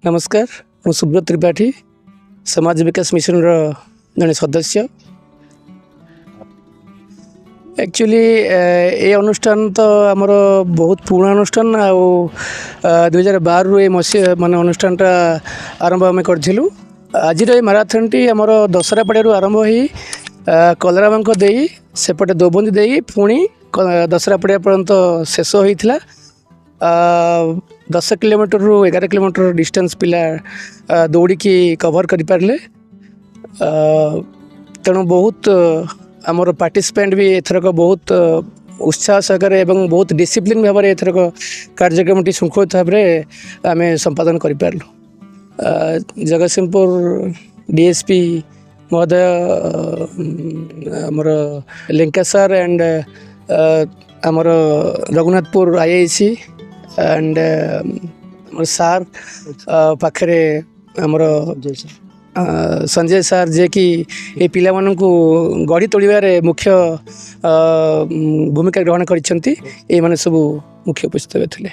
नमस्कार मु सुब्रत त्रिपाठी समाज विकास मिशन जड़े सदस्य। एक्चुअली ये अनुष्ठान तो आमर बहुत पुराना अनुष्ठान आ 2012 रु मसीहा मान अनुष्ठानटा आरंभ आम करूँ। आज माराथन टी आमर दशहरा पड़िया आरंभ हो कलरामांक दे सेपटे दोबंदी दे पुणी दशहरा पड़िया पर्यंत शेष होता 10 किलोमीटर रु 11 किलोमीटर डिस्टेंस पिला दौड़ी की कवर कर पारे। तेणु बहुत आमर पार्टिसिपेंट भी एथरक बहुत उत्साह सहकार एवं बहुत डिसिप्लिन भाव में एथरक कार्यक्रम टी शृंखलित भाव में आम संपादन करूँ। जगतसिंहपुर डीएसपी महोदय आमर लेंका सर एंड आमर रघुनाथपुर आईआईसी एंड सार पाखरे आमर संजय सार जे कि ये पिला माननकु गढ़ी तोड़बारे मुख्य भूमिका ग्रहण करिसेंती। ए माने सब मुख्य उपस्थित थे।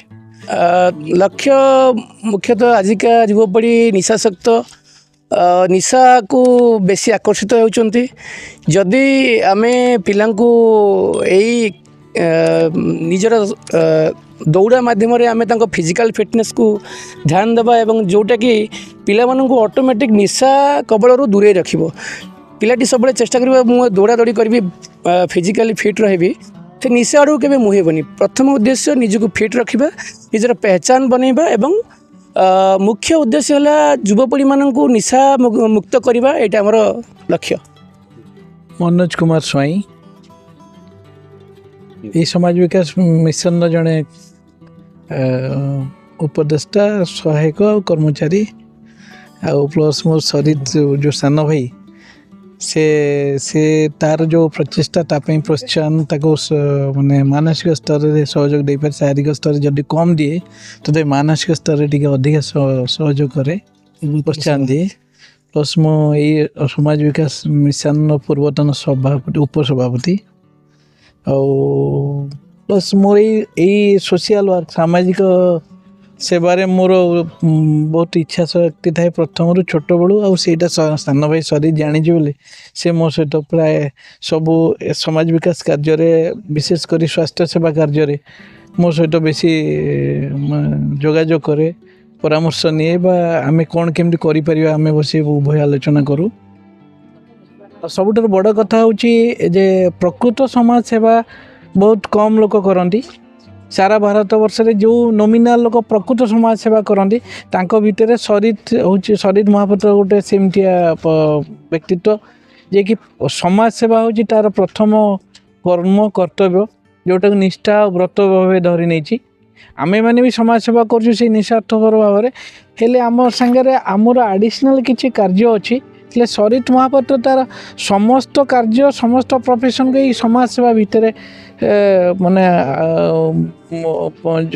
लक्ष्य मुख्यतः आजिका युवपीढ़ी निशासक्त निशा को बेसी आकर्षित होउचंती। जदि आमे पिलांकु एई निजर दौड़ा माध्यम आम फिजिकल फिटनेस को ध्यान देवा एवं जोटा कि पिला माननकु ऑटोमेटिक निशा कबल दूरे रखिबो। पिलाटी सब चेष्टा करिबा मु दौड़ा दौड़ी करी फिजिकली फिट रही तो निशा आड़ के मुहेबनी। प्रथम उद्देश्य निजको फिट रखा निजर पहचान बनैबा एवं मुख्य उद्देश्य है युवपीढ़ी माननकु निशा मुक्त करवा। एटा हमर लक्ष्य। मनोज कुमार स्वाई ये समाज विकास मिशन जड़े उपदेष्टा सहायक कर्मचारी आ प्लस मोर सरित जो सान भाई से तार जो प्रचेषा ताप प्रोत्साहन माने मानसिक स्तर में सहयोग दे पारे। शारीरिक स्तर जदि कम दिए तो मानसिक स्तर टे अधिक सहयोग करे प्रोत्साहन दिए। प्लस मो ये समाज विकास मिशन पूर्वतन सभापति उपसभापति प्लस मोर यही सोशल वर्क सामाजिक सेवारे मोर बहुत इच्छा शक्ति थाए प्रथम रु छोट बड़ू आईटा सान भाई सरी जानी बोले से मो सहित प्राय सबू समाज विकास कार्य विशेषकर स्वास्थ्य सेवा कार्य मो सहित बेसी जोगाजोग करे परामर्श निए आम कौन केमती करें बस उभय आलोचना करूँ। सबुठ बड़ कथा हूँ प्रकृत समाज सेवा बहुत कम लोक करती। सारा भारत वर्ष में जो नॉमिनल लोक प्रकृत समाज सेवा करती भितर सरित हूँ सरित महापात्र गोटे सेमटिया व्यक्तित्व जे कि समाज सेवा हूँ तार प्रथम कर्म कर्तव्य जोटा निष्ठा और व्रत भाव धरी नहीं। आमे माने भी समाज सेवा कर निस्वार्थपर भाव में हेले आम सांगे आमर आडिशनाल किसी कार्य अच्छी सरित महापात्र तार समस्त कार्य समस्त प्रोफेशन के समाज सेवा भितर माने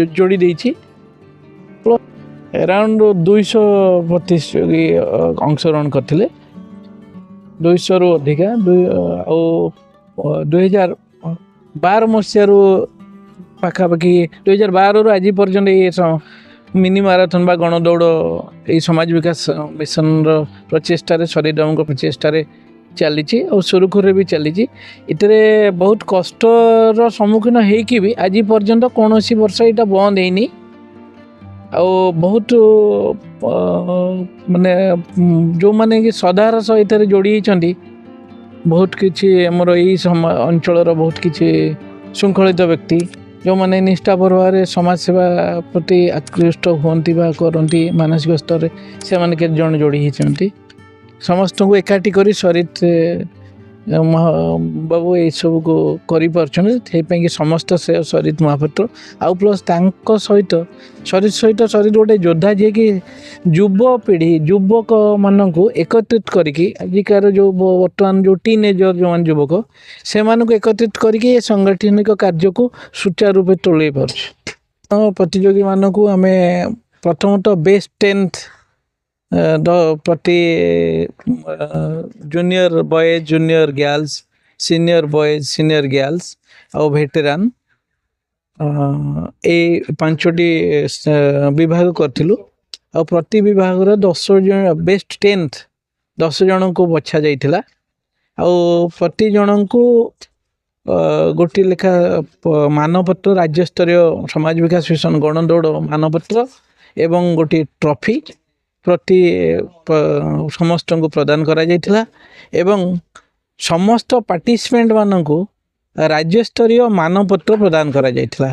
जोड़ी देछि। अराउंड 200 प्रतियोगी अंशग्रहण करते 200 रु अधिका 2012 मसीह पाखापाखि 2012 रु आज पर्यंत ये मिनी माराथन बा गण दौड़ ये समाज विकास मिशन प्रचेषार शरीर प्रचेषार चली और सुरुखुर भी चली। इतने बहुत कष्टर सम्मुखीन होकि भी आज पर्यंत कौन सी वर्ष यहाँ बंद होनी बहुत माने जो माने कि सदार सह इतने जोड़ी होती बहुत किसी आमर यही अंचल बहुत किसी श्रृंखलित व्यक्ति जो मैंने निष्ठापर भाव समाज सेवा प्रति आकृष्ट होती करती मानसिक स्तर से मैंने केते जन जोड़ी होती समस्त को एकाठी करी सरित बाबू ये सब को करें समस्त से सरित महापात्र आउ प्लस सहित सरित सरित गोटे योद्धा जी कि युवपीढ़ी युवक मानक एकत्रित करी आजिकार जो बर्तमान जो टीनेजर जो मान युवक से एकत्रित करके सांगठनिक कार्य को सुचारू रूप तुले पार प्रतियोगी मानक आम प्रथमतः बेस्ट 10th प्रति junior boys junior girls senior boys senior girls और वेटेरान ए पांचटी विभाग करूँ ଆଉ ପ୍ରତି ବିଭାଗର 10 ଜଣ ବେଷ୍ଟ 10th 10 ଜଣଙ୍କୁ ବଛା ଯାଇଥିଲା ଆଉ ପ୍ରତି ଜଣଙ୍କୁ ଗୋଟିଏ ଲେଖା ମାନପତ୍ର ରାଜ୍ୟସ୍ତରୀୟ ସମାଜ ବିକାଶ ମିଶନ ଗଣଦୌଡ଼ ମାନପତ୍ର ଏବଂ ଗୋଟିଏ ଟ୍ରଫି ପ୍ରତି ସମସ୍ତଙ୍କୁ ପ୍ରଦାନ କରାଯାଇଥିଲା ଏବଂ ସମସ୍ତ ପାର୍ଟିସିପେଣ୍ଟ ମାନଙ୍କୁ ରାଜ୍ୟସ୍ତରୀୟ ମାନପତ୍ର ପ୍ରଦାନ କରାଯାଇଥିଲା।